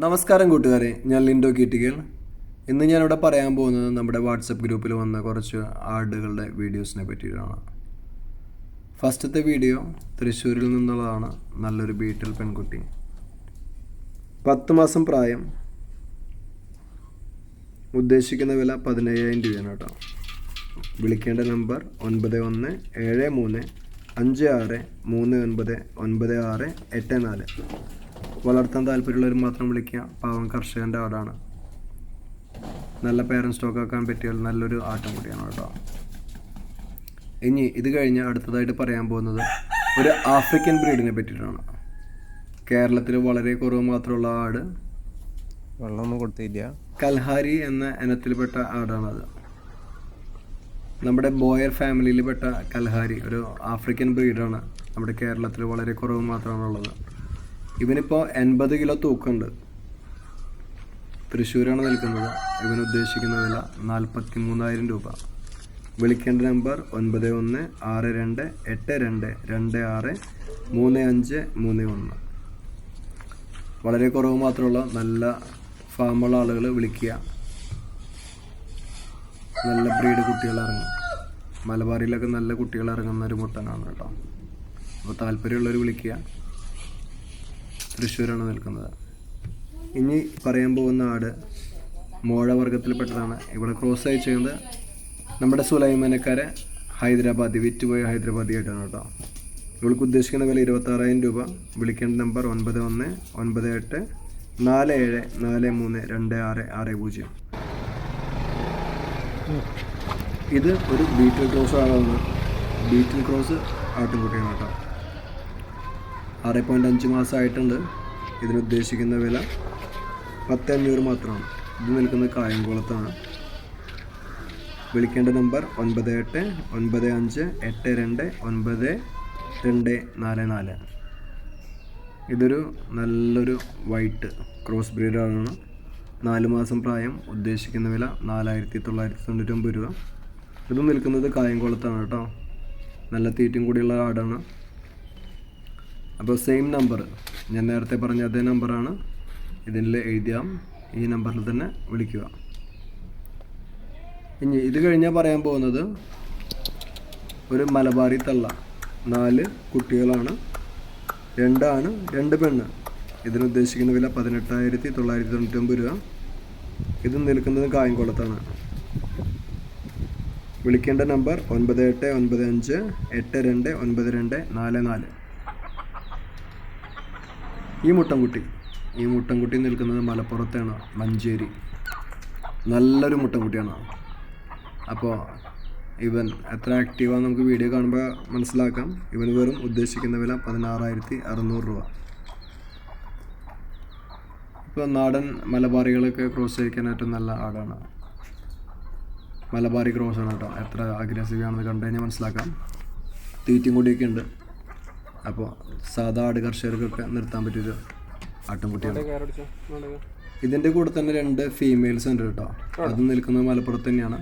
നമസ്കാരം കൂട്ടുകാരെ, ഞാൻ ലിൻഡോ കീറ്റിക്കൽ. ഇന്ന് ഞാനിവിടെ പറയാൻ പോകുന്നത് നമ്മുടെ വാട്സപ്പ് ഗ്രൂപ്പിൽ വന്ന കുറച്ച് ആടുകളുടെ വീഡിയോസിനെ പറ്റിയിട്ടാണ്. ഫസ്റ്റത്തെ വീഡിയോ തൃശ്ശൂരിൽ നിന്നുള്ളതാണ്. നല്ലൊരു ബീറ്റൽ പെൺകുട്ടി, 10 മാസം പ്രായം, ഉദ്ദേശിക്കുന്ന വില 17,000 രൂപയാണ് കേട്ടോ. വിളിക്കേണ്ട നമ്പർ 917363699684. വളർത്താൻ താല്പര്യമുള്ളവർ മാത്രം വിളിക്കുക. പാവം കർഷകൻ്റെ ആടാണ്. നല്ല പേരൻറ് സ്റ്റോക്ക് ആക്കാൻ പറ്റിയ നല്ലൊരു ആട്ടിൻകുട്ടിയാണ് കേട്ടോ. ഇനി ഇത് കഴിഞ്ഞ് അടുത്തതായിട്ട് പറയാൻ പോകുന്നത് ഒരു ആഫ്രിക്കൻ ബ്രീഡിനെ പറ്റിയിട്ടാണ്. കേരളത്തിൽ വളരെ കുറവ് മാത്രമുള്ള ആട്, വെള്ളമൊന്നും കൊടുത്തില്ല. കൽഹാരി എന്ന ഇനത്തിൽപ്പെട്ട ആടാണത്. നമ്മുടെ ബോയർ ഫാമിലിയിൽപ്പെട്ട കൽഹാരി ഒരു ആഫ്രിക്കൻ ബ്രീഡാണ്. നമ്മുടെ കേരളത്തിൽ വളരെ കുറവ് മാത്രമാണുള്ളത്. ഇവനിപ്പോൾ 80 കിലോ തൂക്കമുണ്ട്. തൃശ്ശൂരാണ് നിൽക്കുന്നത്. ഇവന് ഉദ്ദേശിക്കുന്ന വില 43,000 രൂപ. വിളിക്കേണ്ട നമ്പർ 916282263531. വളരെ കുറവ് മാത്രമുള്ള നല്ല ഫാമുള്ള ആളുകൾ വിളിക്കുക. നല്ല ബ്രീഡ് കുട്ടികൾ ഇറങ്ങും. മലബാറിയിലൊക്കെ നല്ല കുട്ടികൾ ഇറങ്ങുന്ന ഒരു മുട്ടനാണ് കേട്ടോ. അപ്പോൾ താല്പര്യമുള്ളവർ വിളിക്കുക. തൃശ്ശൂരാണ് നിൽക്കുന്നത്. ഇനി പറയാൻ പോകുന്ന ആട് മോഴ വർഗത്തിൽപ്പെട്ടതാണ്. ഇവിടെ ക്രോസ് അയച്ചത് നമ്മുടെ സുലൈമാനക്കാരെ ഹൈദരാബാദി, വിറ്റുപോയ ഹൈദരാബാദി ആയിട്ടാണ് കേട്ടോ. ഇവൾക്ക് ഉദ്ദേശിക്കുന്ന വില 26,000 രൂപ. വിളിക്കേണ്ട നമ്പർ 919847432660. ഇത് ഒരു ബീറ്റൽ ക്രോസ് ആണെന്ന്. ബീറ്റൽ ക്രോസ് ആട്ടിൻകുട്ടിയാണ് കേട്ടോ. 6.5 മാസമായിട്ടുണ്ട്. ഇതിനുദ്ദേശിക്കുന്ന വില 10,500 മാത്രമാണ്. ഇത് നിൽക്കുന്നത് കായംകുളത്താണ്. വിളിക്കേണ്ട നമ്പർ 9858282944. ഇതൊരു നല്ലൊരു വൈറ്റ് ക്രോസ് ബ്രീഡാണ്. 4 മാസം പ്രായം. ഉദ്ദേശിക്കുന്ന വില 4,999 രൂപ. ഇത് നിൽക്കുന്നത് കായംകുളത്താണ് കേട്ടോ. നല്ല തീറ്റും കൂടിയുള്ള ആടാണ്. അപ്പോൾ സെയിം നമ്പർ, ഞാൻ നേരത്തെ പറഞ്ഞ അതേ നമ്പറാണ് ഇതിൽ എഴുതിയാൽ. ഈ നമ്പറിൽ തന്നെ വിളിക്കുക. ഇനി ഇത് കഴിഞ്ഞാൽ പറയാൻ പോകുന്നത് ഒരു മലബാറി തള്ള. 4 കുട്ടികളാണ്, 2 ആണ് 2 പെണ്ണ്. ഇതിനുദ്ദേശിക്കുന്ന വില 18,999 രൂപ. ഇത് നിൽക്കുന്നത് കായംകുളത്താണ്. വിളിക്കേണ്ട നമ്പർ 9895829244. ഈ മുട്ടൻകുട്ടി നിൽക്കുന്നത് മലപ്പുറത്താണ്, മഞ്ചേരി. നല്ലൊരു മുട്ടൻകുട്ടിയാണ്. അപ്പോൾ ഇവൻ എത്ര ആക്റ്റീവാണെന്ന് നമുക്ക് വീഡിയോ കാണുമ്പോൾ മനസ്സിലാക്കാം. ഇവന് വെറും ഉദ്ദേശിക്കുന്ന വില 16,600 രൂപ. ഇപ്പോൾ നാടൻ മലബാറികളൊക്കെ ക്രോസ് ചെയ്യിക്കാൻ ഏറ്റവും നല്ല ആടാണ്. മലബാറി ക്രോസാണ് കേട്ടോ. എത്ര അഗ്രസീവ് ആണെന്ന് കണ്ടു കഴിഞ്ഞാൽ മനസ്സിലാക്കാം. തീറ്റും കൂടിയൊക്കെ ഉണ്ട്. അപ്പോൾ സാധാ ആട് കർഷകർക്കൊക്കെ നിർത്താൻ പറ്റിയൊരു ആട്ടിൻകുട്ടിയാണ്. ഇതിൻ്റെ കൂടെ തന്നെ 2 ഫീമെയിൽസ് ഉണ്ട് കേട്ടോ. അത് നിൽക്കുന്നത് മലപ്പുറത്ത് തന്നെയാണ്.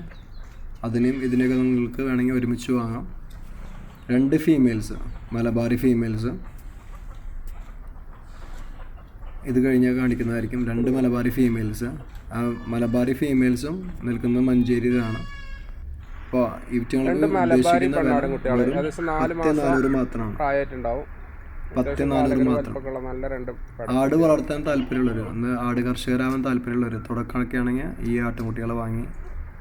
അതിനെയും ഇതിനെയൊക്കെ നിങ്ങൾക്ക് വേണമെങ്കിൽ ഒരുമിച്ച് വാങ്ങാം. 2 ഫീമെയിൽസ്, മലബാറി ഫീമെയിൽസ്. ഇത് കഴിഞ്ഞാൽ കാണിക്കുന്നതായിരിക്കും 2 മലബാറി ഫീമെയിൽസ്. ആ മലബാറി ഫീമെയിൽസും നിൽക്കുന്നത് മഞ്ചേരിയിലാണ്. അപ്പോൾ ഇവറ്റങ്ങൾക്ക് ഉദ്ദേശിക്കുന്ന 10,400 മാത്രമാണ്. 10,400 മാത്രം. ആട് വളർത്താൻ താല്പര്യമുള്ളവർ, ആട് കർഷകരാവാൻ താല്പര്യമുള്ളവർ തുടക്കമൊക്കെ ആണെങ്കിൽ ഈ ആട്ടിൻകുട്ടികളെ വാങ്ങി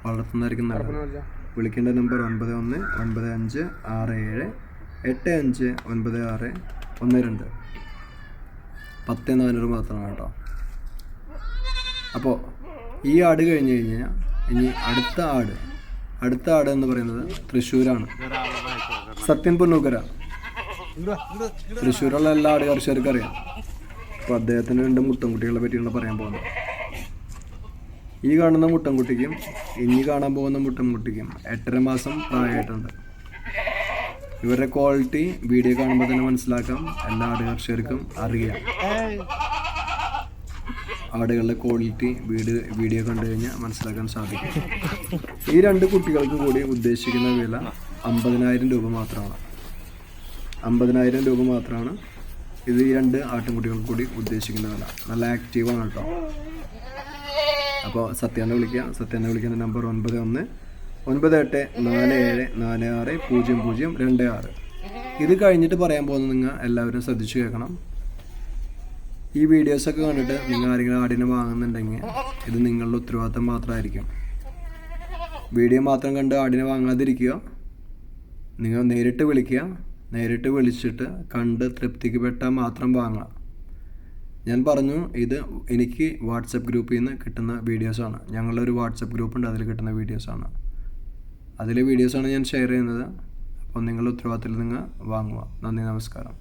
വളർത്തുന്നതായിരിക്കും നല്ലത്. വിളിക്കേണ്ട നമ്പർ 919567859612. 10,400 മാത്രമാണ് കേട്ടോ. അപ്പോൾ ഈ ആട് കഴിഞ്ഞ് കഴിഞ്ഞാൽ ഇനി അടുത്ത ആട് എന്ന് പറയുന്നത് തൃശ്ശൂരാണ്. സത്യൻ പുന്നൂക്കര. തൃശ്ശൂരുള്ള എല്ലാ ആട് കർഷകർക്കും അറിയാം. അപ്പോൾ അദ്ദേഹത്തിൻ്റെ 2 മുട്ടൻകുട്ടികളെ പറ്റിയാണ് പറയാൻ പോകുന്നത്. ഈ കാണുന്ന മുട്ടൻകുട്ടിക്കും ഇനി കാണാൻ പോകുന്ന മുട്ടൻകുട്ടിക്കും 8.5 മാസം പ്രായമായിട്ടുണ്ട്. ഇവരുടെ ക്വാളിറ്റി വീഡിയോ കാണുമ്പോൾ തന്നെ മനസ്സിലാക്കാം. എല്ലാ ആട് കർഷകർക്കും അറിയാം. ആടുകളുടെ ക്വാളിറ്റി വീഡിയോ കണ്ടു കഴിഞ്ഞാൽ മനസ്സിലാക്കാൻ സാധിക്കും. ഈ 2 കുട്ടികൾക്കും കൂടി ഉദ്ദേശിക്കുന്ന വില 50,000 രൂപ മാത്രമാണ്. 50,000 രൂപ മാത്രമാണ്. ഇത് ഈ 2 ആട്ടിൻകുട്ടികൾക്ക് കൂടി ഉദ്ദേശിക്കുന്ന വില. നല്ല ആക്റ്റീവാണ് കേട്ടോ. അപ്പോൾ സത്യാനെ വിളിക്കുന്ന നമ്പർ 919847460026. ഇത് കഴിഞ്ഞിട്ട് പറയാൻ പോകുന്നത് നിങ്ങൾ എല്ലാവരും ശ്രദ്ധിച്ചു കേൾക്കണം. ഈ വീഡിയോസൊക്കെ കണ്ടിട്ട് നിങ്ങൾ ആരെങ്കിലും ആടിനെ വാങ്ങുന്നുണ്ടെങ്കിൽ ഇത് നിങ്ങളുടെ ഉത്തരവാദിത്തം മാത്രമായിരിക്കും. വീഡിയോ മാത്രം കണ്ട് ആടിനെ വാങ്ങാതിരിക്കുക. നിങ്ങൾ നേരിട്ട് വിളിക്കുക. നേരിട്ട് വിളിച്ചിട്ട് കണ്ട് തൃപ്തിക്ക് പെട്ടാൽ മാത്രം വാങ്ങുക. ഞാൻ പറഞ്ഞു, ഇത് എനിക്ക് വാട്സപ്പ് ഗ്രൂപ്പിൽ നിന്ന് കിട്ടുന്ന വീഡിയോസാണ്. ഞങ്ങളൊരു വാട്സപ്പ് ഗ്രൂപ്പുണ്ട്, അതിൽ കിട്ടുന്ന വീഡിയോസാണ്. അതിലെ വീഡിയോസാണ് ഞാൻ ഷെയർ ചെയ്യുന്നത്. അപ്പോൾ നിങ്ങളുടെ ഉത്തരവാദിത്തത്തിൽ നിങ്ങൾ വാങ്ങുക. നന്ദി, നമസ്കാരം.